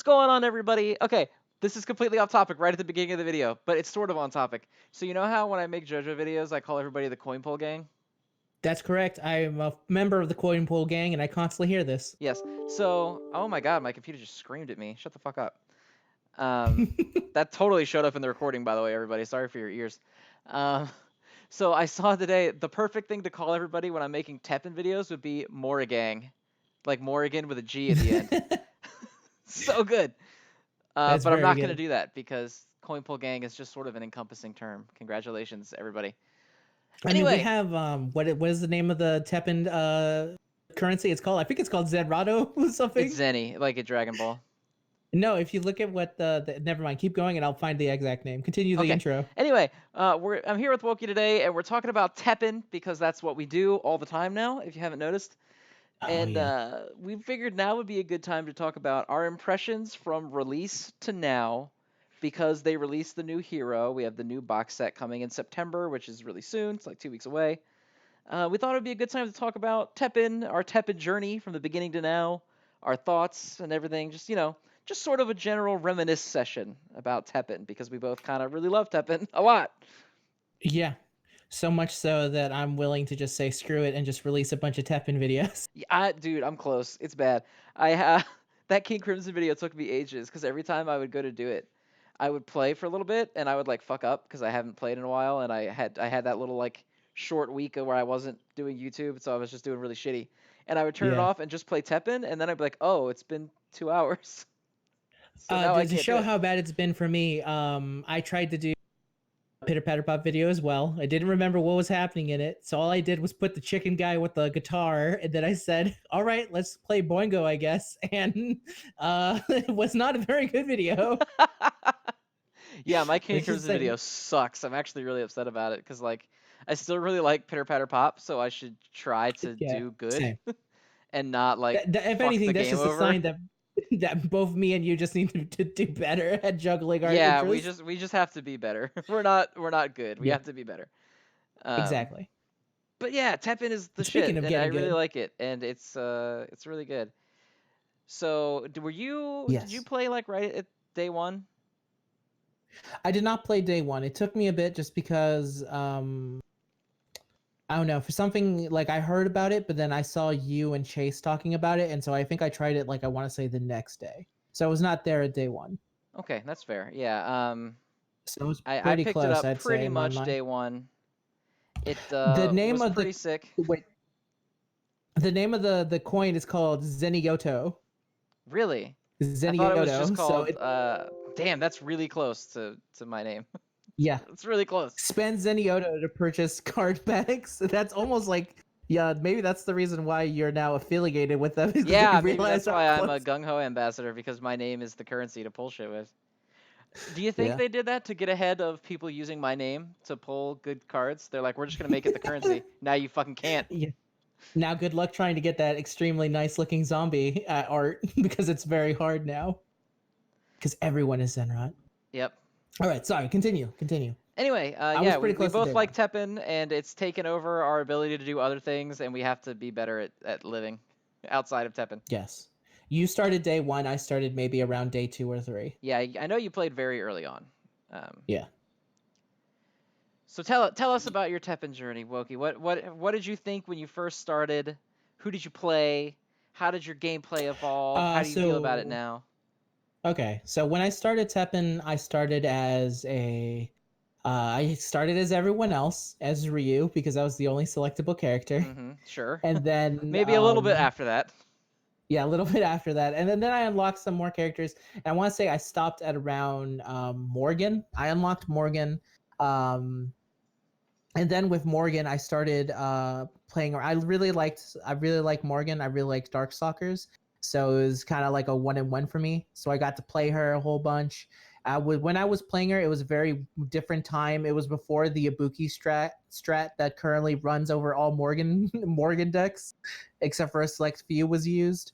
going on, everybody? Okay, this is completely off topic right at the beginning of the video, but it's sort of on topic. So you know how when I make JoJo videos, I call everybody the coin pull gang? That's correct. I am a member of the Coin Pool Gang, and I constantly hear this. Yes. So, oh my god, my computer just screamed at me. Shut the fuck up. Um, that totally showed up in the recording, by the way, everybody. Sorry for your ears. Um, so I saw today the perfect thing to call everybody when I'm making Teppen videos would be Morrigang, like Morrigan with a G at the end. So good. That's But I'm very not going to good. do that because coin pull gang is just sort of an encompassing term. Congratulations, everybody. I mean, we Anyway, have what is the name of the Teppen currency? I think it's called Zenrotto or it's something. Zenny, like a Dragon Ball. No, if you look at what never mind, keep going, and I'll find the exact name. Continue the Okay. intro. Anyway, I'm here with Wokey today, and we're talking about Teppen because that's what we do all the time now. If you haven't noticed, Oh and yeah. we figured now would be a good time to talk about our impressions from release to now, because they released the new hero. We have the new box set coming in September, which is really soon. It's like 2 weeks away. We thought it would be a good time to talk about Teppen, our Teppen journey from the beginning to now, our thoughts and everything. Just, just sort of a general reminisce session about Teppen because we both kind of really love Teppen a lot. Yeah. So much so that I'm willing to just say screw it and just release a bunch of Teppen videos. Yeah, dude, I'm close. It's bad. That King Crimson video took me ages because every time I would go to do it, I would play for a little bit and I would like fuck up because I haven't played in a while and I had that little like short week where I wasn't doing YouTube, so I was just doing really shitty. And I would turn it Yeah. off and just play Teppen, and then I'd be like, oh, it's been 2 hours, so now I To can't do show it. how bad it's been for me, I tried to do Pitter Patter Pop video as well. I didn't remember what was happening in it, so all I did was put the chicken guy with the guitar, and then I said, "All right, let's play Boingo, I guess." And it was not a very good video. Yeah, my King Let's just Crimson say, video sucks. I'm actually really upset about it because like I still really like Pitter Patter Pop, so I should try to yeah, do good same. and not like If fuck anything, the that's game just a over. sign that both me and you just need to do better at juggling our Yeah, we interests. just we just have to be better. We're not good. We Yeah, have to be better. Um, exactly. but yeah, Teppen is the Speaking shit, of and I getting really good, like it, and it's really good. So, did you yes. play like right at day one? I did not play day one. It took me a bit just because I don't know, for something like I heard about it, but then I saw you and Chase talking about it, and so I think I tried it like I want to say the next day. So I was not there at day one. Okay, that's fair. Yeah. So it was I pretty picked it close, up I'd say, pretty in my much mind. day one. It The name was of pretty sick. wait, the name of the coin is called Zenioto. Really. I thought it was just Zenioto. So called it damn, that's really close to my name. yeah, It's really close. spend Zenioto to purchase card packs. That's almost like yeah, maybe that's the reason why you're now affiliated with them because they Yeah, maybe realize that's how why I'm a close. Gung-Ho ambassador because my name is the currency to pull shit with. Do you think Yeah. they did that to get ahead of people using my name to pull good cards? They're like, we're just gonna make it the currency. Now you fucking can't. Yeah. Now, good luck trying to get that extremely nice looking zombie art because it's very hard now. Because everyone is Zenrot. Yep. All right, sorry. Continue. Continue. Anyway, I was yeah, pretty we close to both day like one. Teppen, and it's taken over our ability to do other things, and we have to be better at living outside of Teppen. Yes. You started day one. I started maybe around day two or three. Yeah, I know you played very early on. Um, Yeah. so tell us about your Teppen journey, Wokey. What did you think when you first started? Who did you play? How did your gameplay evolve? How do you feel about it So now? okay. So when I started Teppen, I started as a. I started as everyone else as Ryu because I was the only selectable character, Mm-hmm. Sure. and then Maybe a little bit after that. yeah, a little bit after that, and then I unlocked some more characters. And I want to say I stopped at around Morgan. I unlocked Morgan, um, and then with Morgan, I started playing. I really liked Morgan. I really liked Darkstalkers, so it was kind of like a 1-in-1 for me. So I got to play her a whole bunch. When I was playing her, it was a very different time. It was before the Ibuki strat that currently runs over all Morgan Morgan decks, except for a select few was used.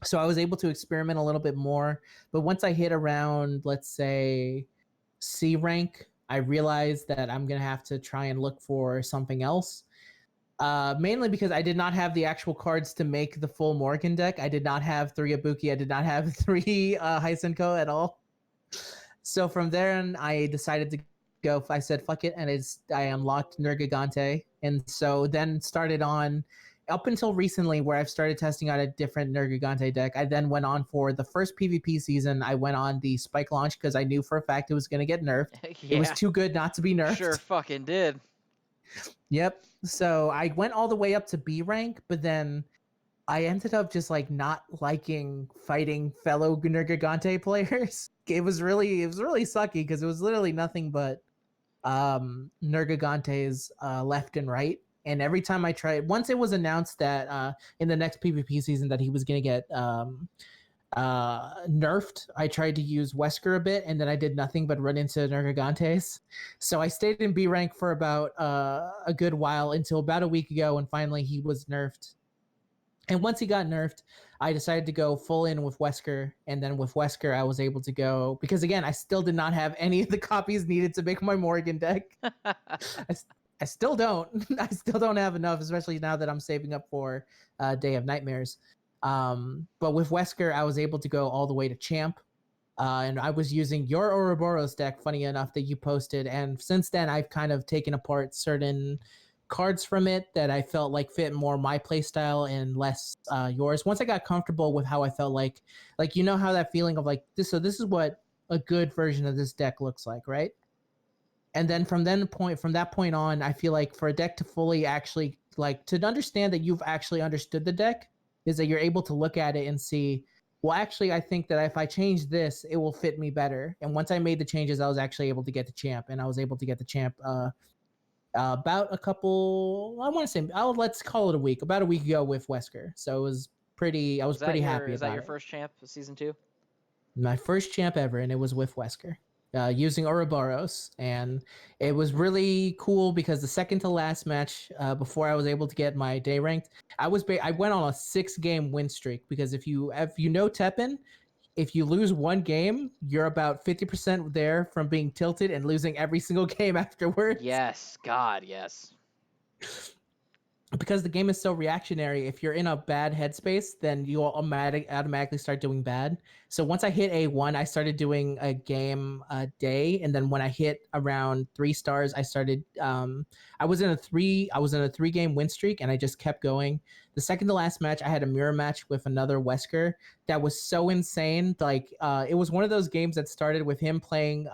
So I was able to experiment a little bit more. But once I hit around, let's say, C rank, I realized that I'm gonna have to try and look for something else. Mainly because I did not have the actual cards to make the full Morgan deck. I did not have 3 Ibuki. I did not have 3 Hisenko at all. So from there on, I decided to go. I said fuck it, and I unlocked Nergigante, and so then started on up until recently where I've started testing out a different Nergigante deck. I then went on for the first PvP season. I went on the Spike launch because I knew for a fact it was going to get nerfed. It was Yeah, too good not to be sure nerfed. fucking did. Yep. So I went all the way up to B rank, but then I ended up just like not liking fighting fellow Nergigante players. It was really sucky because it was literally nothing but Nergigantes left and right. And every time I tried, once it was announced that in the next PvP season that he was gonna get nerfed, I tried to use Wesker a bit, and then I did nothing but run into Nergigantes. So I stayed in B rank for about a good while until about a week ago, and finally he was nerfed. And once he got nerfed, I decided to go full in with Wesker. And then with Wesker, I was able to go because again, I still did not have any of the copies needed to make my Morgan deck. I, I still don't. I still don't have enough, especially now that I'm saving up for Day of Nightmares. But with Wesker, I was able to go all the way to champ. And I was using your Ouroboros deck, funny enough, that you posted. And since then, I've kind of taken apart certain cards from it that I felt like fit more my playstyle and less yours. Once I got comfortable with how I felt like you know how that feeling of like this. So this is what a good version of this deck looks like, right? And then from that point on, I feel like for a deck to fully actually like to understand that you've actually understood the deck is that you're able to look at it and see, well, actually, I think that if I change this, it will fit me better. And once I made the changes, I was actually able to get the champ, and I was able to get the champ about a couple. I want to say, let's call it a week. About a week ago with Wesker, so it was pretty. I was pretty happy Is that about your it. first champ of season 2? My first champ ever, and it was with Wesker. Using Ouroboros, and it was really cool because the second to last match before I was able to get my day ranked, I went on a 6-game win streak because if you know Teppen, if you lose one game, you're about 50% there from being tilted and losing every single game afterwards. Yes, God, yes. Because the game is so reactionary, if you're in a bad headspace, then you'll automatically start doing bad. So once I hit A1, I started doing a game a day, and then when I hit around 3 stars, I started. I was in a 3-game win streak, and I just kept going. The second to last match, I had a mirror match with another Wesker that was so insane. Like it was one of those games that started with him playing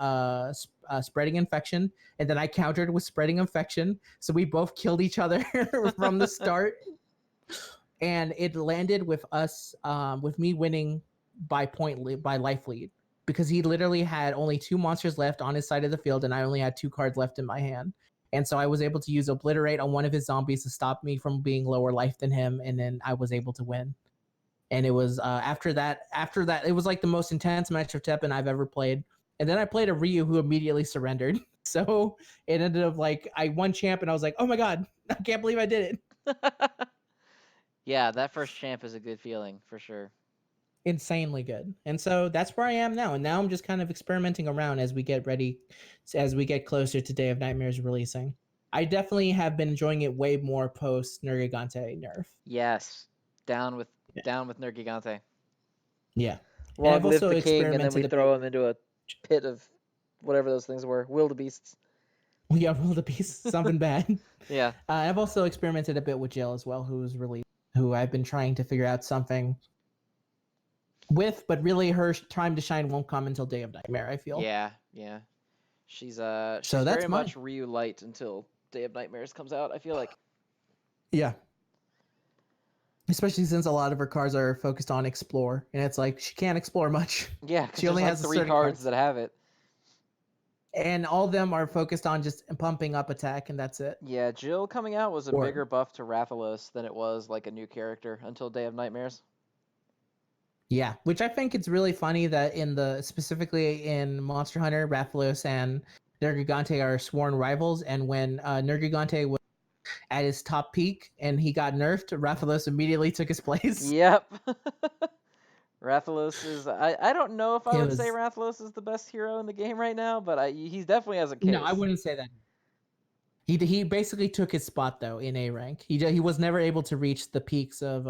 spreading infection, and then I countered with spreading infection. So we both killed each other from the start, and it landed with us, with me winning by life lead because he literally had only 2 monsters left on his side of the field, and I only had 2 cards left in my hand. And so I was able to use obliterate on one of his zombies to stop me from being lower life than him, and then I was able to win. And it was after that, it was like the most intense match of Teppen I've ever played. And then I played a Ryu who immediately surrendered. So it ended up like I won champ, and I was like, oh my god, I can't believe I did it. Yeah, that first champ is a good feeling for sure. Insanely good. And so that's where I am now. And now I'm just kind of experimenting around as we get ready, as we get closer to Day of Nightmares releasing. I definitely have been enjoying it way more post Nergigante nerf. Yes, down with Yeah. down with Nergigante. Yeah. And Long I've live also the king, and then we experimented a bit. throw him into a pit of whatever those things were. Wildebeests. Yeah, roll the piece, something bad. Yeah. I've also experimented a bit with Jill as well, who I've been trying to figure out something with, but really her time to shine won't come until Day of Nightmare, I feel. Yeah, yeah. She's So very that's mine. much Ryu light until Day of Nightmares comes out, I feel like. Yeah. Especially since a lot of her cards are focused on explore, and it's like she can't explore much. Yeah, because She there's only like has a 3 certain cards cards. that have it. And all of them are focused on just pumping up attack, and that's it. Yeah, Jill coming out was a Or bigger buff to Rathalos than it was like a new character until Day of Nightmares. yeah, which I think it's really funny that specifically in Monster Hunter, Rathalos and Nergigante are sworn rivals, and when Nergigante was at his top peak and he got nerfed, Rathalos immediately took his place. Yep. Rathalos is I don't know if I It would say was Rathalos is the best hero in the game right now, but he's definitely has a no, I case. wouldn't say that. He basically took his spot though in A rank. He was never able to reach the peaks of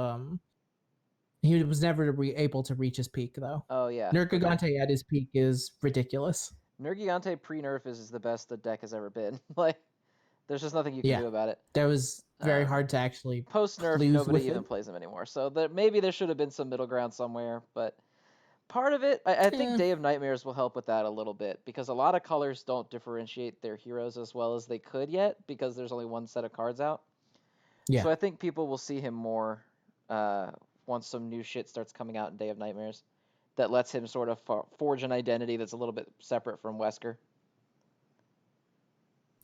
He was never able to reach his peak though. Oh yeah, Nergigante at his peak is ridiculous. Nergigante pre-nerf is the best the deck has ever been. Like, there's just nothing you can Yeah, do about it. that was very Um, hard to actually Post nerf, lose nobody with even it. plays him anymore. So maybe there should have been some middle ground somewhere. But part of it, I think Yeah, Day of Nightmares will help with that a little bit because a lot of colors don't differentiate their heroes as well as they could yet because there's only one set of cards out. yeah. So I think people will see him more uh, once some new shit starts coming out in Day of Nightmares that lets him sort of forge an identity that's a little bit separate from Wesker.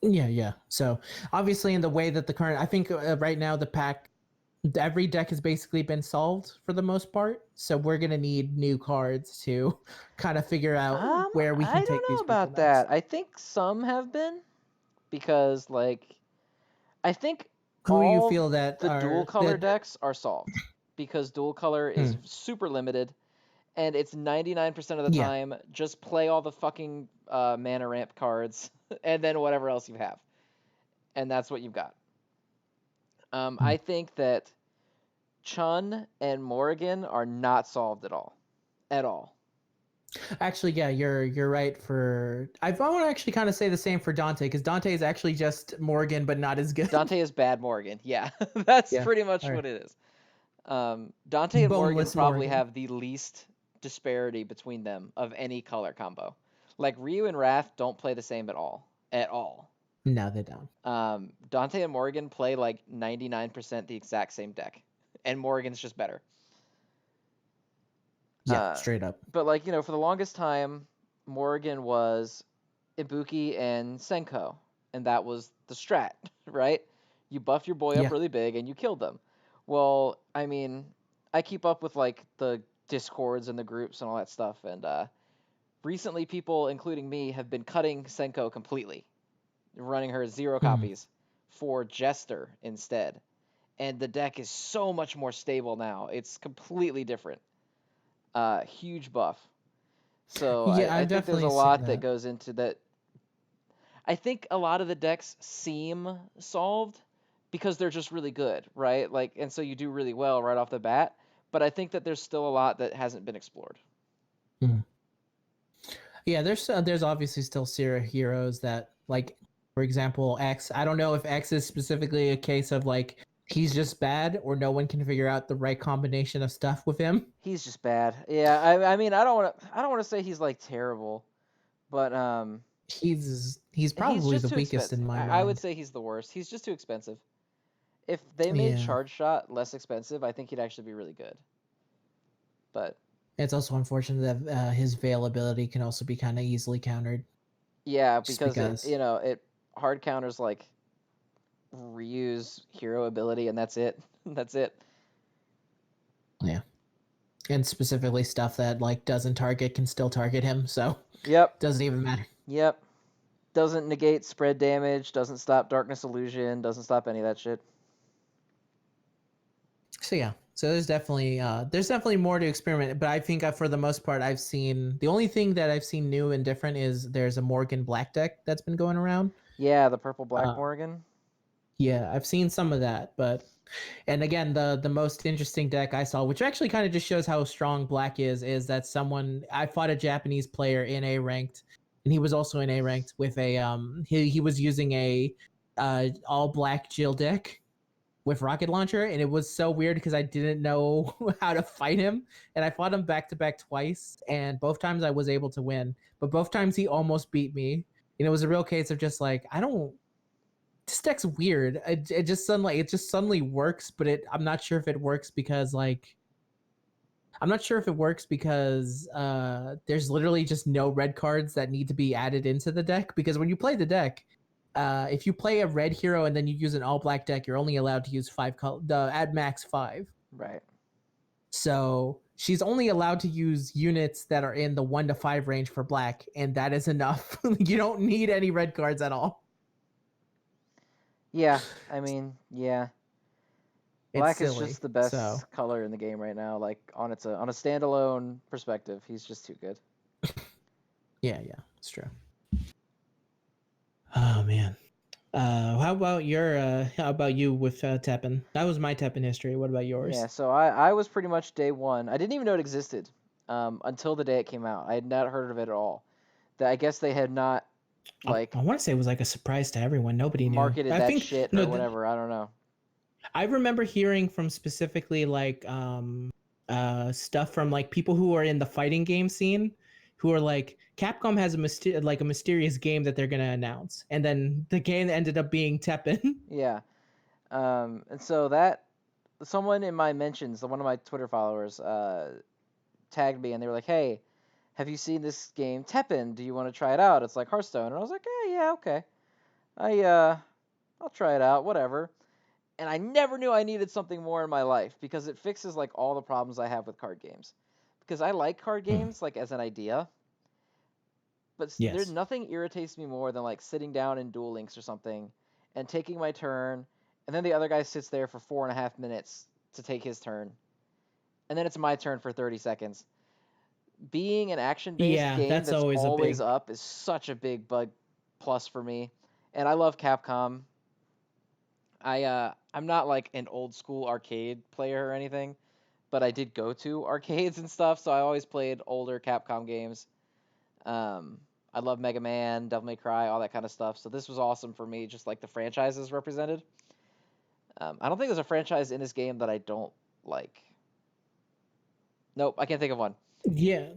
Yeah, yeah. So obviously, in the way that the current, I think right now the pack, every deck has basically been solved for the most part. So we're gonna need new cards to kind of figure out where we I can don't take know these people about next. that. I think some have been because like I think Who you all feel that the dual are color that? decks are solved because dual color is Hmm, super limited and it's 99% of the yeah. time just play all the fucking mana ramp cards and then whatever else you have. And that's what you've got. Hmm. I think that Chun and Morrigan are not solved at all. At all. Actually, yeah, you're right. For I want to actually kind of say the same for Dante because Dante is actually just Morgan, but not as good. Dante is bad Morgan. Yeah, that's Yeah. pretty much All right. what it is. Dante and Morgan Boneless probably Morgan. have the least disparity between them of any color combo. Like Ryu and Wrath don't play the same at all. At all. No, they don't. Dante and Morgan play like 99% the exact same deck, and Morgan's just better. Yeah, Uh, straight up. but like for the longest time, Morgan was Ibuki and Senko, and that was the strat, right? You buff your boy up Yeah. really big and you killed them. Well, I mean, I keep up with like the discords and the groups and all that stuff, and recently people, including me, have been cutting Senko completely, running her 0 Hmm. copies for Jester instead. And the deck is so much more stable now. It's completely different. Huge buff. So Yeah, I I've think there's a definitely seen lot that that. goes into that. I think a lot of the decks seem solved because they're just really good, right? Like, and so you do really well right off the bat. But I think that there's still a lot that hasn't been explored. Hmm. Yeah, there's obviously still Sierra heroes that like, for example, X. I don't know if X is specifically a case of like he's just bad or no one can figure out the right combination of stuff with him. He's just bad. Yeah, I mean I don't want to say he's like terrible, but He's he's probably just the too weakest in expensive. my I would mind. say he's the worst. He's just too expensive. If they made Yeah. Charge Shot less expensive, I think he'd actually be really good. But It's also unfortunate that his availability can also be kind of easily countered, yeah, just because it because. it hard counters like Ryu's hero ability, and that's it. That's it. Yeah, and specifically stuff that like doesn't target can still target him, so Yep. doesn't even matter. Yep. Doesn't negate spread damage. Doesn't stop darkness illusion. Doesn't stop any of that shit. So yeah, so there's definitely more to experiment, but I think for the most part I've seen the only thing that I've seen new and different is there's a Morgan Black deck that's been going around. Yeah, the purple black Uh, Morgan. yeah, I've seen some of that, but and again the most interesting deck I saw, which actually kind of just shows how strong Black is that someone I fought a Japanese player in A ranked, and he was also in A ranked with a he was using a all black Jill deck with rocket launcher, and it was so weird because I didn't know how to fight him, and I fought him back to back twice, and both times I was able to win, but both times he almost beat me, and it was a real case of just like I don't. This deck's weird. It just suddenly works, but I'm not sure if it works because like I'm not sure if it works because there's literally just no red cards that need to be added into the deck because when you play the deck, if you play a red hero and then you use an all black deck, you're only allowed to use at max 5. Right. So she's only allowed to use units that are in the 1 to 5 range for black, and that is enough. You don't need any red cards at all. Yeah. I mean, yeah. It's Black is silly. just the So best color in the game right now. Like on a standalone perspective, he's just too good. yeah, it's true. Oh man. How about you with Teppen? That was my Teppen history. What about Yeah, yours? so I was pretty much day one. I didn't even know it existed until the day it came out. I had not heard of it at all. That I guess they had not like I want to say it was like a surprise to everyone. Nobody knew. marketed I that think shit no. or whatever. I don't know. I remember hearing from specifically stuff from like people who are in the fighting game scene, who are like Capcom has a mysterious game that they're gonna announce, and then the game ended up being Teppen. Yeah. And so that someone in my mentions, one of my Twitter followers, tagged me and they were like, "Hey, have you seen this game Teppen? Do you want to try it out? It's like Hearthstone." And I was like, yeah, okay. I'll try it out, whatever." And I never knew I needed something more in my life because it fixes like all the problems I have with card games. Because I like card Hmm. games like as an idea, but there's Yes. nothing irritates me more than like sitting down in Duel Links or something and taking my turn, and then the other guy sits there for 4.5 minutes to take his turn, and then it's my turn for 30 seconds. Being an action-based Yeah, game that's that's always a always big. up is such a big bug plus for me. And I love Capcom. I'm not like an old school arcade player or anything, but I did go to arcades and stuff, so I always played older Capcom games. Um, I love Mega Man, Devil May Cry, all that kind of stuff. So this was awesome for me, just like the franchises represented. I don't think there's a franchise in this game that I don't like. Nope, I can't think of one. Yeah,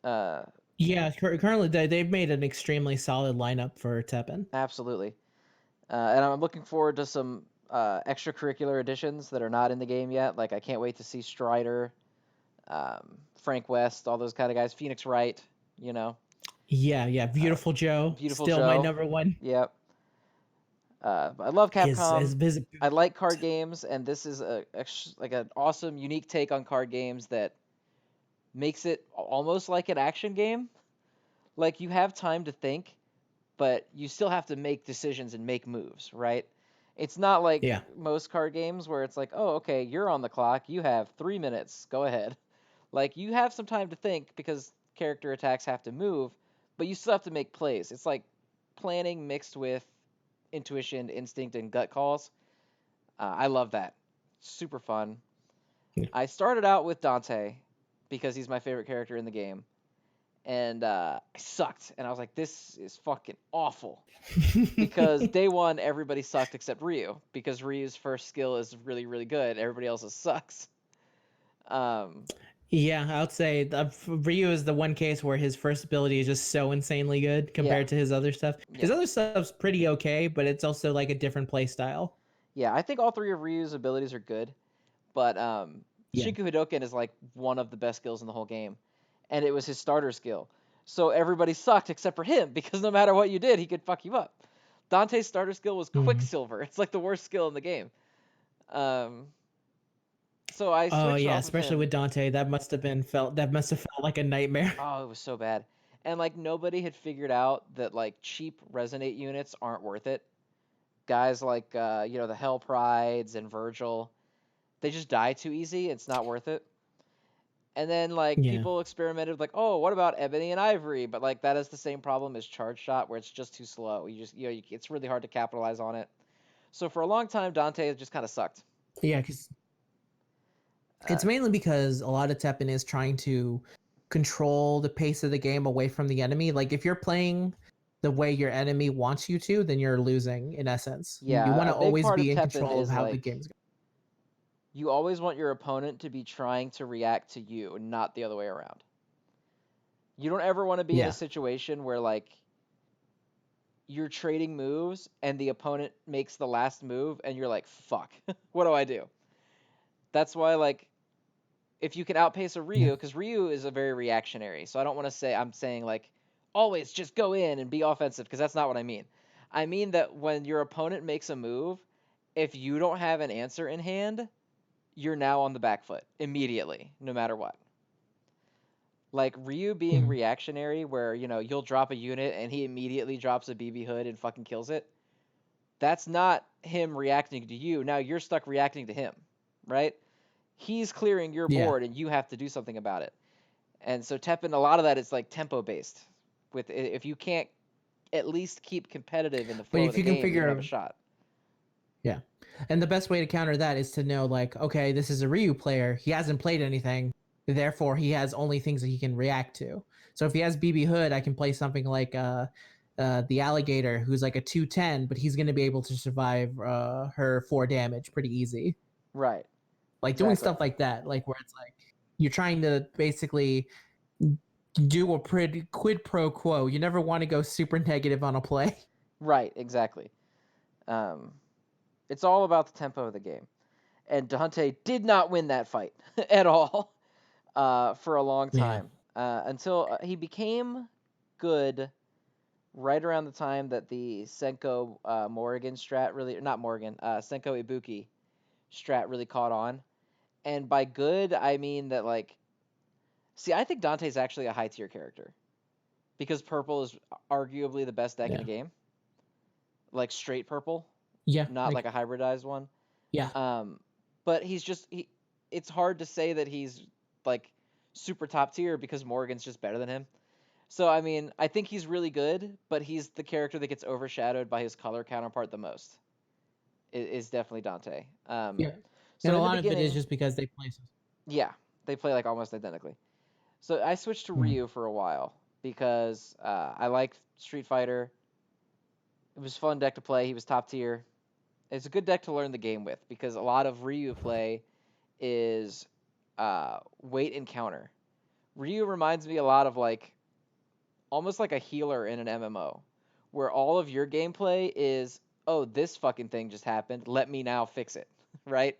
Uh, yeah. Currently, they've made an extremely solid lineup for Teppen. Absolutely. And I'm looking forward to some extracurricular additions that are not in the game yet. Like I can't wait to see Strider, Frank West, all those kind of guys. Phoenix Wright, you know, Yeah, yeah. uh, Beautiful Joe, Beautiful still my Joe. number one. Yep. I love His Capcom. visit. I like card games, and this is like an awesome, unique take on card games that makes it almost like an action game. Like you have time to think, but you still have to make decisions and make moves, right? It's not like Yeah, most card games where it's like, oh, okay, you're on the clock, you have 3 minutes, go ahead. Like you have some time to think because character attacks have to move, but you still have to make plays. It's like planning mixed with intuition, instinct, and gut calls. I love that. Super fun. I started out with Dante because he's my favorite character in the game, and I sucked, and I was like, this is fucking awful because day one everybody sucked except Ryu because Ryu's first skill is really really good. Everybody else's sucks. Um, yeah. I would say Ryu is the one case where his first ability is just so insanely good yeah, compared to his other stuff. His yeah, other stuff's pretty okay, but it's also like a different play style. yeah. I think all three of Ryu's abilities are good, but Yeah. Shinku Hadoken is like one of the best skills in the whole game, and it was his starter skill. So everybody sucked except for him because no matter what you did, he could fuck you up. Dante's starter skill was Mhm. Quicksilver. It's like the worst skill in the game. Um, so I Oh switched yeah, off of especially him. with Dante, that must have felt like a nightmare. Oh, it was so bad. And like nobody had figured out that like cheap resonate units aren't worth it. Guys like the Hell Prides and Virgil, they just die too easy. It's not worth it. And then like Yeah. people experimented with like, oh, what about Ebony and Ivory? But like that is the same problem as Charge Shot, where it's just too slow. It's really hard to capitalize on it. So for a long time, Dante just kind of sucked. Yeah, because Uh, it's mainly because a lot of Teppen is trying to control the pace of the game away from the enemy. Like if you're playing the way your enemy wants you to, then you're losing in essence. You want yeah, a to big always part of be in Teppen control of is how the like game's going. you always want your opponent to be trying to react to you, not the other way around. You don't ever want to be in a Yeah. situation where like you're trading moves and the opponent makes the last move and you're like, "Fuck. What do I do?" That's why like if you can outpace a Yeah. Ryu, because Ryu is a very reactionary. So I don't want to say I'm saying like always just go in and be offensive because that's not what I mean. I mean that when your opponent makes a move, if you don't have an answer in hand, you're now on the back foot immediately, no matter what. Like Ryu being Mm. reactionary, where you'll drop a unit and he immediately drops a BB hood and fucking kills it. That's not him reacting to you. Now you're stuck reacting to him, right? He's clearing your Yeah. board and you have to do something about it. And so Teppen, a lot of that is like tempo based. With if you can't at least keep competitive in the But flow of if the you can game, you don't have a figure, shot. yeah, and the best way to counter that is to know like, okay, this is a Ryu player. He hasn't played anything, therefore he has only things that he can react to. So if he has BB Hood, I can play something like the alligator, who's like a 210, but he's going to be able to survive her 4 damage pretty easy. Right. Like doing Exactly. stuff like that, like where it's like you're trying to basically do a pretty quid pro quo. You never want to go super negative on a play. Right. Exactly. Um, it's all about the tempo of the game. And Dante did not win that fight at all for a long Yeah. time until he became good right around the time that the Senko Morrigan strat really, not Morrigan, Senko Ibuki strat really caught on. And by good, I mean that, like, see, I think Dante's actually a high tier character because purple is arguably the best deck in Yeah. the game, like straight purple, Yeah. not Like like a hybridized one. yeah. Um, but it's hard to say that he's like super top tier because Morgan's just better than him. So I mean, I think he's really good, but he's the character that gets overshadowed by his color counterpart the most. Is definitely Dante. Yeah. So And a in the lot of it is beginning, just because they play. yeah, they play like almost identically. So I switched to Mm. Ryu for a while because I liked Street Fighter. It was a fun deck to play. He was top tier. It's a good deck to learn the game with because a lot of Ryu play is wait and counter. Ryu reminds me a lot of like almost like a healer in an MMO, where all of your gameplay is, oh, this fucking thing just happened. Let me now fix it, right?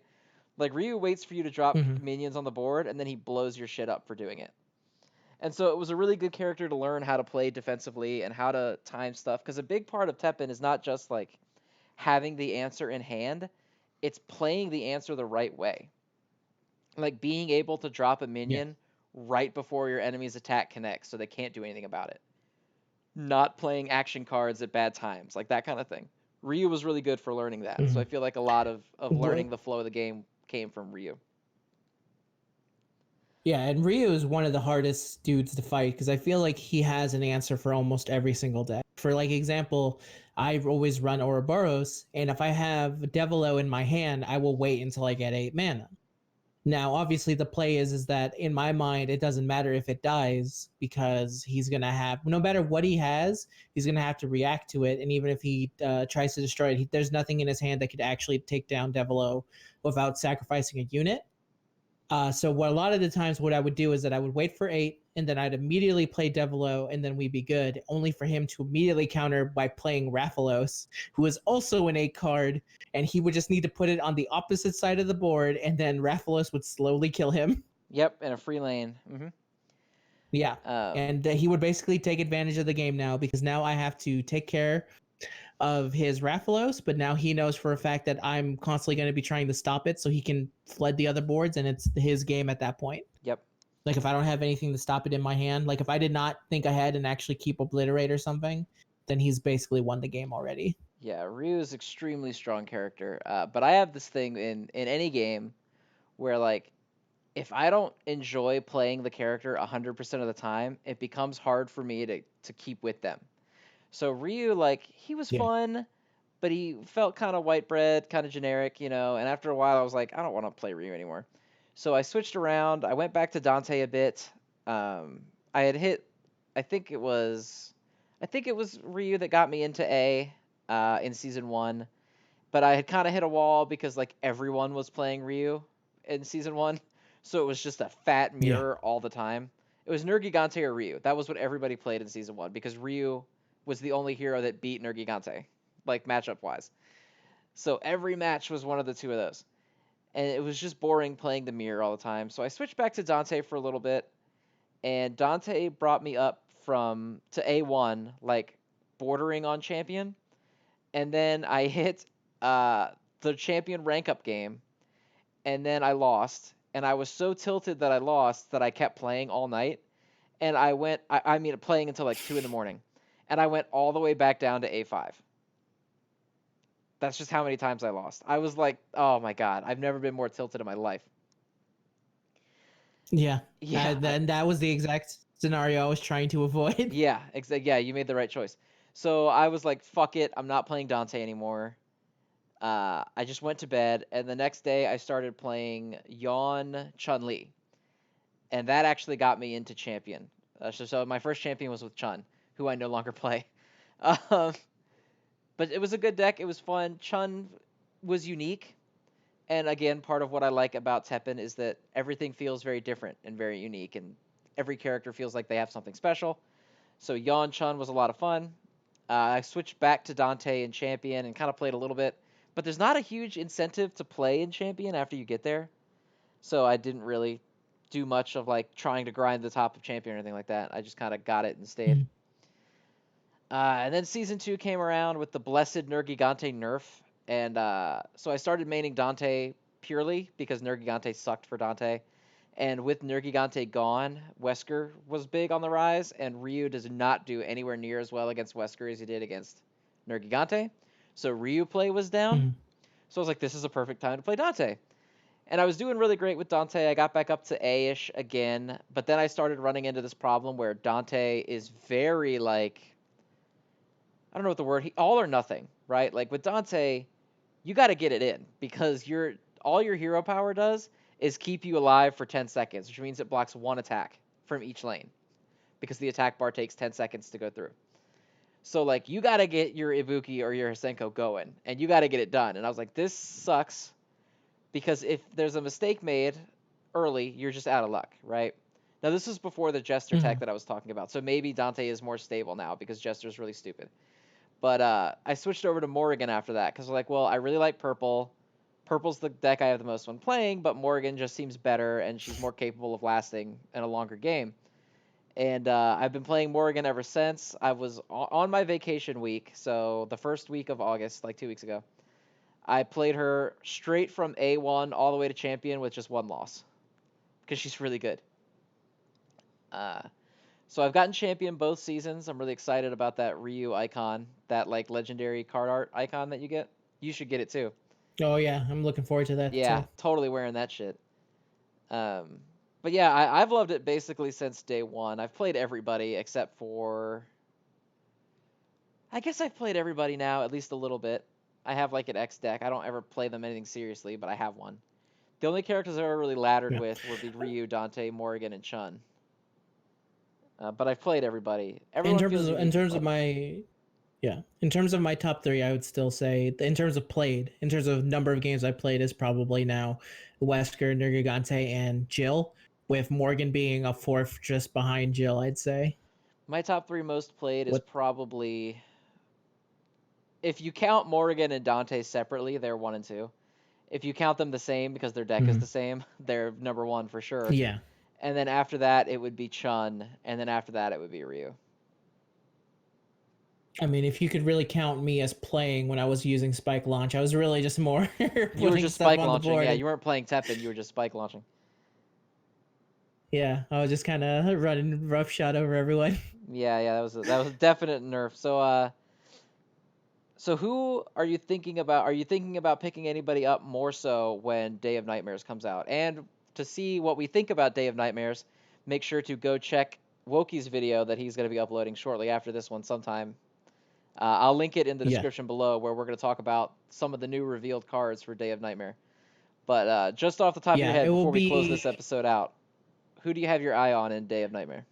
Like Ryu waits for you to drop Mm-hmm. minions on the board, and then he blows your shit up for doing it. And so it was a really good character to learn how to play defensively and how to time stuff. Because a big part of Teppen is not just like having the answer in hand, it's playing the answer the right way. Like being able to drop a Yeah. minion right before your enemy's attack connects so they can't do anything about it. Not playing action cards at bad times, like that kind of thing. Ryu was really good for learning that. So Mm-hmm. I feel like a lot of Well, learning the flow of the game came from Ryu. yeah, and Ryu is one of the hardest dudes to fight because I feel like he has an answer for almost every single deck. For like example, I always run Ouroboros, and if I have Devilo in my hand, I will wait until I get 8 mana. Now, obviously, the play is that in my mind, it doesn't matter if it dies because he's gonna have no matter what he has, he's gonna have to react to it. And even if he tries to destroy it, there's nothing in his hand that could actually take down Devilo without sacrificing a unit. So what a lot of the times what I would do is that I would wait for 8 and then I'd immediately play Devilo and then we'd be good, only for him to immediately counter by playing Rathalos, who is also an 8 card, and he would just need to put it on the opposite side of the board and then Rathalos would slowly kill him. Yep, in a free lane. Yeah. Um, And he would basically take advantage of the game now because now I have to take care of his Rathalos, but now he knows for a fact that I'm constantly going to be trying to stop it so he can flood the other boards and it's his game at that point. yep. Like if I don't have anything to stop it in my hand, like if I did not think ahead and actually keep Obliterate or something, then he's basically won the game already. Yeah, Ryu is extremely strong character. But I have this thing in any game where like if I don't enjoy playing the character 100% of the time, it becomes hard for me to keep with them. So Ryu, like, he was Yeah. fun, but he felt kind of white bread, kind of generic, you know. And after a while, I was like, I don't want to play Ryu anymore. So I switched around. I went back to Dante a bit. Um, I had hit, I think it was, I think it was Ryu that got me into A in season one. But I had kind of hit a wall because like everyone was playing Ryu in season one, so it was just a fat Yeah. mirror all the time. It was Nergigante or Ryu. That was what everybody played in season one because Ryu was the only hero that beat Nergigante, like matchup wise. So every match was one of the two of those, and it was just boring playing the mirror all the time. So I switched back to Dante for a little bit, and Dante brought me up from to A1, like bordering on champion, and then I hit uh, the champion rank up game, and then I lost, and I was so tilted that I lost that I kept playing all night, and I mean playing until like 2 in the morning, and I went all the way back down to A5. That's just how many times I lost. I was like, oh my god, I've never been more tilted in my life. Yeah. Yeah, Then that was the exact scenario I was trying to avoid. yeah, exactly. Yeah, you made the right choice. So I was like, fuck it, I'm not playing Dante anymore. I just went to bed, and the next day I started playing Yon Chun Li, and that actually got me into champion. So my first champion was with Chun, who I no longer play. Um, but it was a good deck. It was fun. Chun was unique, and again, part of what I like about Teppen is that everything feels very different and very unique, and every character feels like they have something special. So Yon Chun was a lot of fun. I switched back to Dante in Champion and kind of played a little bit, but there's not a huge incentive to play in Champion after you get there. So I didn't really do much of like trying to grind the top of Champion or anything like that. I just kind of got it and stayed. Mhm. And then season 2 came around with the blessed Nergigante nerf, and so I started maining Dante purely because Nergigante sucked for Dante. And with Nergigante gone, Wesker was big on the rise, and Ryu does not do anywhere near as well against Wesker as he did against Nergigante. So Ryu play was down. Mhm. So I was like, this is a perfect time to play Dante. And I was doing really great with Dante. I got back up to A-ish again, but then I started running into this problem where Dante is very like, I don't know what the word, all or nothing, right? Like with Dante, you got to get it in because all your hero power does is keep you alive for 10 seconds, which means it blocks one attack from each lane because the attack bar takes 10 seconds to go through. So like you got to get your Ibuki or your Hisenko going and you got to get it done. And I was like, this sucks because if there's a mistake made early, you're just out of luck, right? Now this was before the Jester tech Mhm. that I was talking about. So maybe Dante is more stable now because Jester's really stupid. But I switched over to Morrigan after that because like, well, I really like purple. Purple's the deck I have the most fun playing, but Morrigan just seems better and she's more capable of lasting in a longer game. And I've been playing Morrigan ever since. I was on my vacation week, so the first week of August, like 2 weeks ago. I played her straight from A1 all the way to champion with just one loss because she's really good. Uh, so I've gotten champion both seasons. I'm really excited about that Ryu icon, that like legendary card art icon that you get. You should get it too. Oh yeah, I'm looking forward to that Yeah, too. totally wearing that shit. Um, but yeah, I've loved it basically since day one. I've played everybody except for, I guess I've played everybody now at least a little bit. I have like an X deck. I don't ever play them anything seriously, but I have one. The only characters I've ever really laddered Yeah. with would be Ryu, Dante, Morrigan, and Chun. But I've played everybody. In Everyone terms feels of in unique and terms of fun. my Yeah, in terms of my top three, I would still say, in terms of played, in terms of number of games I played, is probably now Wesker, Nergigante, and Jill, with Morgan being a fourth just behind Jill, I'd say. My top three most played is What? probably, if you count Morrigan and Dante separately, they're one and two. If you count them the same because their deck is Mhm. the same, they're number one for sure. Yeah, And then after that, it would be Chun, and then after that, it would be Ryu. I mean, if you could really count me as playing when I was using Spike Launch, I was really just more You were putting just stuff spike on the launching. board. Yeah, And you weren't playing Teppen. You were just spike launching. yeah, I was just kind of running roughshod over everyone. Yeah, that was a definite nerf. So who are you thinking about? Are you thinking about picking anybody up more so when Day of Nightmares comes out? And to see what we think about Day of Nightmares, make sure to go check Wokey's video that he's going to be uploading shortly after this one sometime. I'll link it in the Yeah. description below where we're going to talk about some of the new revealed cards for Day of Nightmare. But just off the top of your Yeah, head, it will before we close be this episode out, who do you have your eye on in Day of Nightmare?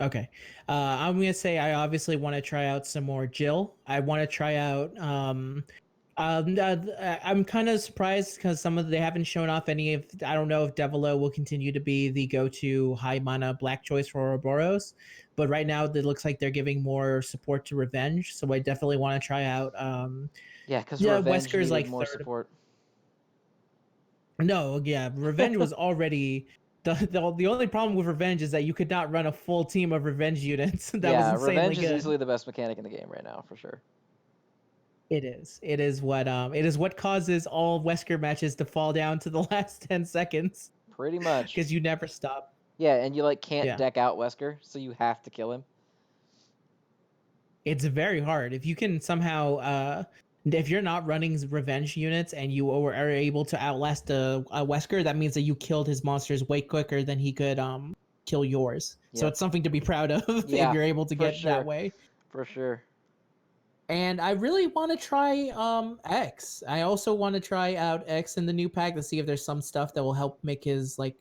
okay. I'm gonna say I obviously want to try out some more Jill. I want to try out. I'm kind of surprised because they haven't shown off any of. I don't know if Devilo will continue to be the go-to high mana black choice for Ouroboros, but right now it looks like they're giving more support to Revenge. So I definitely want to try out. Yeah, because Yeah, Revenge Wesker's needed like more third. support. No, yeah, Revenge was already the only problem with Revenge is that you could not run a full team of Revenge units. That was Yeah, insanely Revenge is good. easily the best mechanic in the game right now, for sure. It is. It is what causes all Wesker matches to fall down to the last 10 seconds Pretty much. because you never stop. Yeah, and you like can't Yeah. deck out Wesker, so you have to kill him. It's very hard. If you can somehow if you're not running revenge units and you are able to outlast a Wesker, that means that you killed his monsters way quicker than he could kill yours. So Yep. it's something to be proud of if Yeah, you're able to for get that sure. way. For sure. And I really want to try X. I also want to try out X in the new pack to see if there's some stuff that will help make his like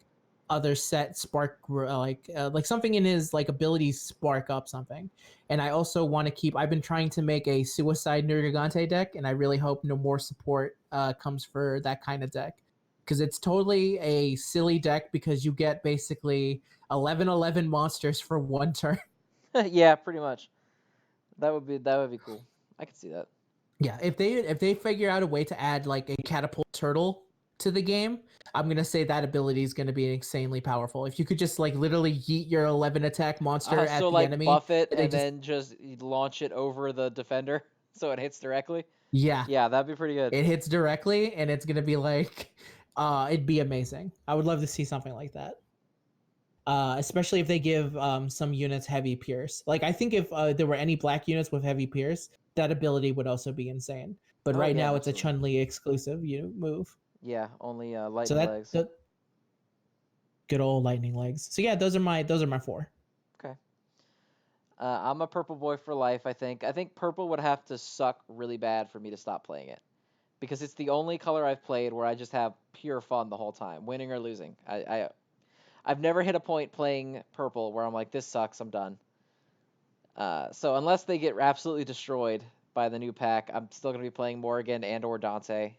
other set spark like something in his like abilities spark up something. And I also want to keep. I've been trying to make a Suicide Nergigante deck, and I really hope no more support comes for that kind of deck because it's totally a silly deck because you get basically 11 monsters for one turn. Yeah, pretty much. That would be cool. I could see that. Yeah, if they figure out a way to add like a catapult turtle to the game, I'm gonna say that ability is gonna be insanely powerful. If you could just like literally yeet your 11 attack monster So at the like enemy, buff it and they and just then just launch it over the defender so it hits directly. yeah, Yeah, that'd be pretty good. it hits directly, and it's gonna be like, it'd be amazing. I would love to see something like that. Especially if they give some units heavy pierce. Like I think if there were any black units with heavy pierce, that ability would also be insane. But Oh right yeah, now it's a absolutely. Chun Li exclusive move. Yeah, only So lightning that legs. the good old lightning legs. So yeah, those are my four. Okay. I'm a purple boy for life. I think purple would have to suck really bad for me to stop playing it because it's the only color I've played where I just have pure fun the whole time, winning or losing. I've never hit a point playing purple where I'm like, this sucks, I'm done. So unless they get absolutely destroyed by the new pack, I'm still gonna be playing Morrigan and or Dante.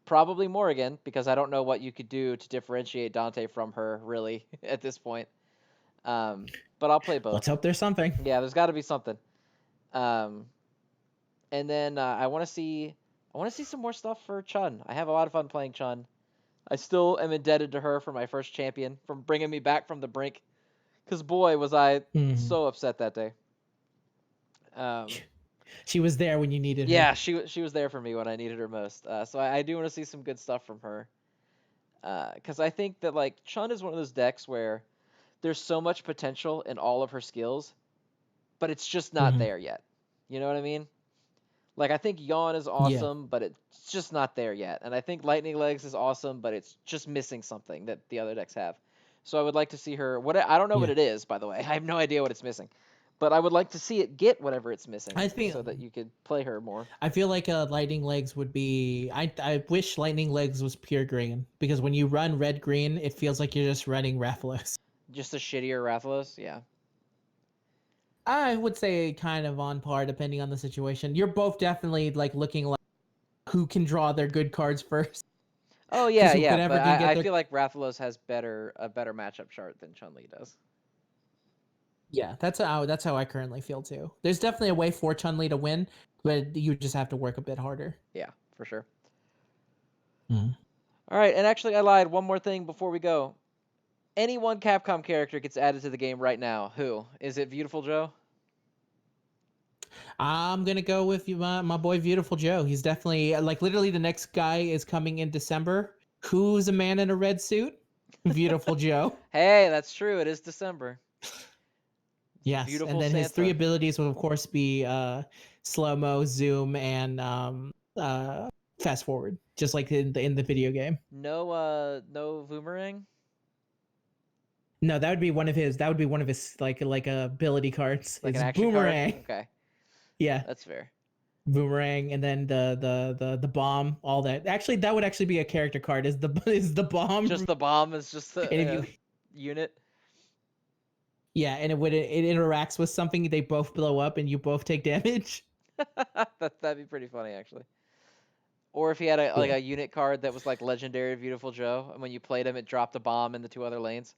Probably Morrigan because I don't know what you could do to differentiate Dante from her really at this point. But I'll play both. Let's hope there's something. Yeah, there's got to be something. Um, and then I want to see some more stuff for Chun. I have a lot of fun playing Chun. I still am indebted to her for my first champion, from bringing me back from the brink. Cause boy was I Hmm. so upset that day. Um, She was there when you needed her. yeah, she was there for me when I needed her most. So I do want to see some good stuff from her. Cause I think that like Chun is one of those decks where there's so much potential in all of her skills, but it's just not Hmm. there yet. You know what I mean? Like I think Yawn is Yeah, awesome, but it's just not there yet. And I think Lightning Legs is awesome, but it's just missing something that the other decks have. So I would like to see her. What I don't know what yeah. it is, by the way. I have no idea what it's missing, but I would like to see it get whatever it's missing, I think so that you could play her more. I feel like lightning legs would be. I wish lightning legs was pure green because when you run red green, it feels like you're just running Rathalos. Just a shittier Rathalos, yeah. I would say kind of on par depending on the situation. You're both definitely like looking like who can draw their good cards first Oh because yeah, who yeah. could ever But can get I their feel like Rathalos has a better matchup chart than Chun Li does. yeah. That's how I currently feel too. There's definitely a way for Chun Li to win, but you just have to work a bit harder. Yeah, for sure. Mm. All right, and actually I lied. One more thing before we go. Any one Capcom character gets added to the game right now. Who? Is it Beautiful Joe? I'm gonna go with you, my boy, Beautiful Joe. He's definitely like literally the next guy is coming in December. Who's a man in a red suit? Beautiful Joe. Hey, that's true. It is December. It's the Yes, and beautiful then his three Santa. abilities will of course be slow mo, zoom, and fast forward, just like in the video game. No boomerang. No, that would be one of his. That would be one of his like ability cards. Like an Is action card. boomerang. Okay, Yeah, that's fair. boomerang, and then the bomb. All that. Actually, that would actually be a character card. Is the is the bomb? Just the bomb is just And if a you unit. yeah, and it interacts with something, they both blow up, and you both take damage. That'd be pretty funny actually. Or if he had a like Yeah. a unit card that was like legendary Beautiful Joe, and when you played him, it dropped a bomb in the two other lanes.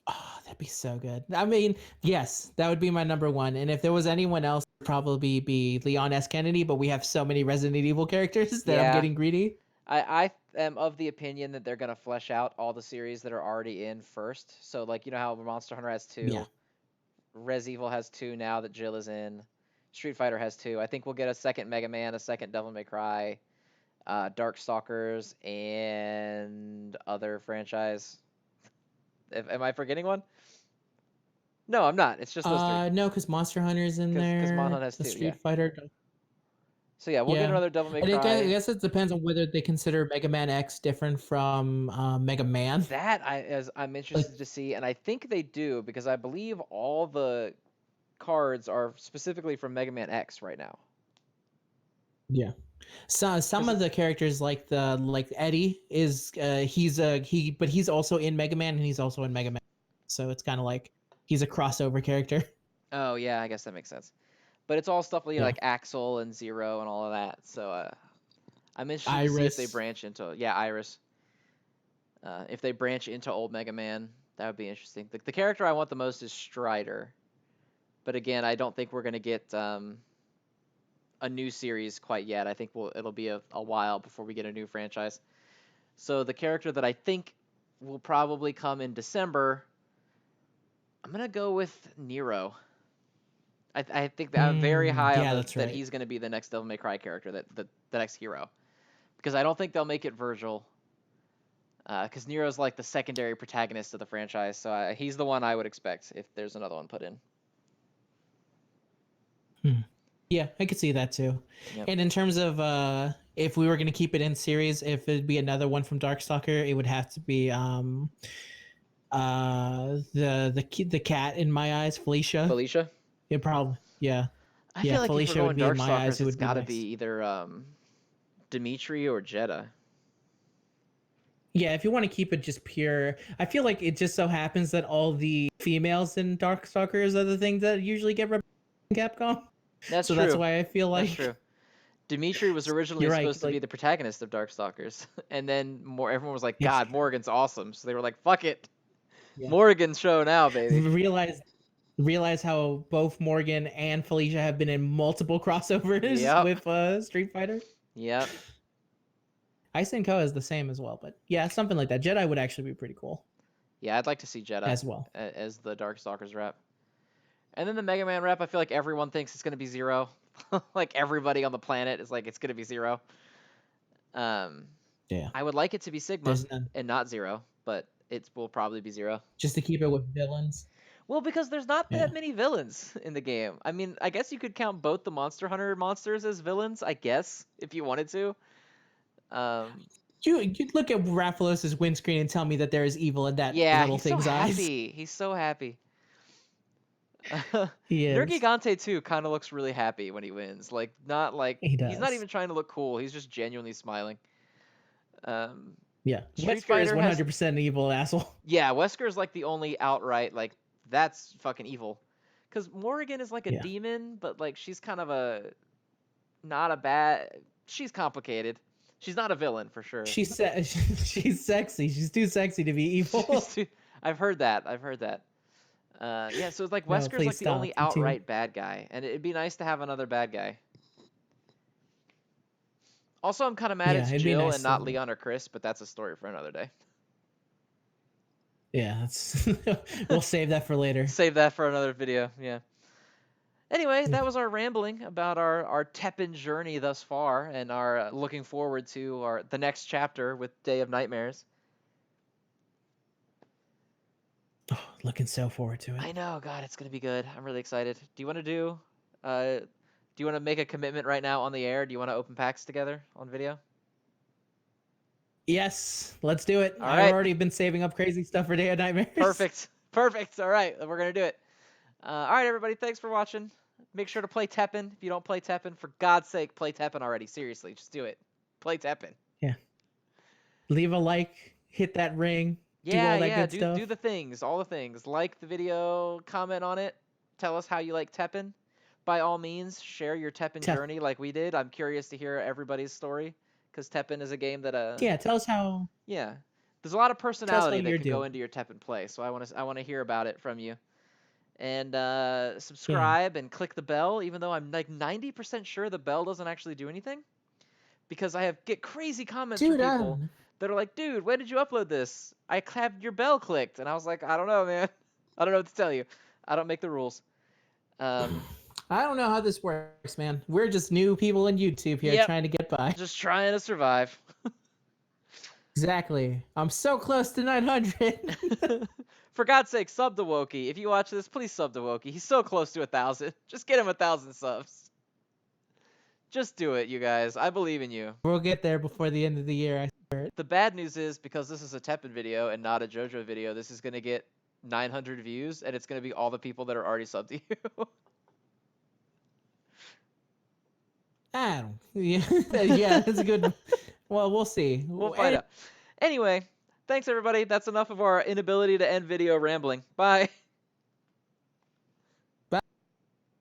Oh, that'd be so good. I mean, yes, that would be my number one. And if there was anyone else, it'd probably be Leon S. Kennedy. But we have so many Resident Evil characters that I'm Yeah, getting greedy. I am of the opinion that they're gonna flesh out all the series that are already in first. So like you know how Monster Hunter has Yeah. two, Res Evil has two now that Jill is in. Street Fighter has two. I think we'll get a second Mega Man, a second Devil May Cry, Darkstalkers, and other franchise. Am I forgetting one? No, I'm not. It's just those three. No, because Monster Hunter's in Because there. Monhunt has The two. Yeah. Street Fighter. So yeah, we'll get Yeah. another Devil May And I Cry. guess it depends on whether they consider Mega Man X different from Mega Man. That I'm Like, interested to see, and I think they do because I believe all the cards are specifically from Mega Man X right now. Yeah. So some 'Cause of the characters like Eddie is but he's also in Mega Man and he's also in Mega Man. So it's kind of like he's a crossover character. oh yeah, I guess that makes sense. But it's all stuff Yeah. like Axel and Zero and all of that. So I'm interested to see if they Iris. branch into Iris. If they branch into old Mega Man, that would be interesting. The character I want the most is Strider, but again, I don't think we're gonna get a new series quite yet. I think it'll be a while before we get a new franchise. So the character that I think will probably come in December, I'm gonna go with Nero. I think that I'm very high on Yeah, that's that right. he's gonna be the next Devil May Cry character, the next hero, because I don't think they'll make it Virgil. Because Nero's like the secondary protagonist of the franchise, so he's the one I would expect if there's another one put in. Yeah, I could see that too. Yep. And in terms of if we were going to keep it in series, if it'd be another one from Darkstalker, it would have to be the cat in my eyes, Felicia. Felicia. It probably yeah. I Yeah, feel like if we're Felicia would going be in my eyes Darkstalkers, who it's would be got to next. be either Dimitri or Jeddah. Yeah, if you want to keep it just pure, I feel like it just so happens that all the females in Darkstalkers are the things that usually get represented in Capcom. That's So that's true. why I feel That's like true. Dimitri was originally you're right. supposed to be Like the protagonist of Darkstalkers, and then everyone was like, yes, "God, Morgan's awesome," so they were like, "Fuck it, yeah. Morgan's show now, baby." Realize how both Morgan and Felicia have been in multiple crossovers Yep. with Street Fighter. Yep. Ice and Co is the same as well, but yeah, something like that. Jedi would actually be pretty cool Yeah, I'd like to see Jeddah as well. as the Darkstalkers rep. And then the Mega Man rep, I feel like everyone thinks it's going to be Zero. Like everybody on the planet is like it's going to be Zero. Um, Yeah, I would like it to be Sigma there's none. and not Zero, but it will probably be Zero. Just to keep it with villains. Well, because there's not Yeah. that many villains in the game. I mean, I guess you could count both the Monster Hunter monsters as villains, I guess, if you wanted to. Um, You look at Raphalos's windscreen and tell me that there is evil in that yeah, little he's so thing's eyes. happy. He's so happy. He is. Nergigante too kind of looks really happy when he wins. Like not like He he's not does. even trying to look cool. He's just genuinely smiling. Um, Yeah. Street Wesker is Fighter has 100% an evil asshole. yeah. Wesker's like the only outright like that's fucking evil. Because Morrigan is like a Yeah. demon, but like she's kind of a not a bad. She's complicated. She's not a villain for sure. She's she's sexy. She's too sexy to be evil. I've heard that. I've heard that. Yeah, so it's like No, Wesker's please like the stop. only outright bad guy, and it'd be nice to have another bad guy. Also, I'm kind of mad Yeah, it's it'd be Jill nice and not to- Leon or Chris, but that's a story for another day. Yeah, that's we'll save that for later. Save that for another video. Yeah. Anyway, Yeah. that was our rambling about our Teppen journey thus far, and our looking forward to the next chapter with Day of Nightmares. Oh, looking so forward to it. I know, God, it's gonna be good. I'm really excited. Do you want to do you want to make a commitment right now on the air? Do you want to open packs together on video? Yes, let's do it. All I've right. already been saving up crazy stuff for Day of Nightmares. Perfect. Perfect. All right, we're gonna do it. All right, everybody. Thanks for watching. Make sure to play Teppen. If you don't play Teppen, for God's sake, play Teppen already. Seriously, just do it. Play Teppen. Yeah. Leave a like, hit that ring, do Yeah, all that yeah. good stuff. Do the things, all the things. Like the video, comment on it. Tell us how you like Teppen. By all means, share your Teppen journey like we did. I'm curious to hear everybody's story because Teppen is a game that Yeah, tell us how. yeah, there's a lot of personality that you're can go doing. into your Teppen play. So I want to hear about it from you. And Yeah. subscribe and click the bell, even though I'm like 90% sure the bell doesn't actually do anything, because I get crazy comments from people that are like, "Dude, when did you upload this? I had your bell clicked," and I was like, "I don't know, man. I don't know what to tell you. I don't make the rules." I don't know how this works, man. We're just new people in YouTube here Yep. trying to get by. Just trying to survive. Exactly. I'm so close to 900. For God's sake, sub to Wokey. If you watch this, please sub to Wokey. He's so close to 1,000. Just get him 1,000 subs. Just do it, you guys. I believe in you. We'll get there before the end of the year, I swear. The bad news is, because this is a Teppen video and not a JoJo video, this is going to get 900 views, and it's going to be all the people that are already subbed to you. I don't. Yeah, yeah, that's a good. Well, we'll see. We'll find out. Anyway, thanks everybody. That's enough of our inability to end video rambling. Bye.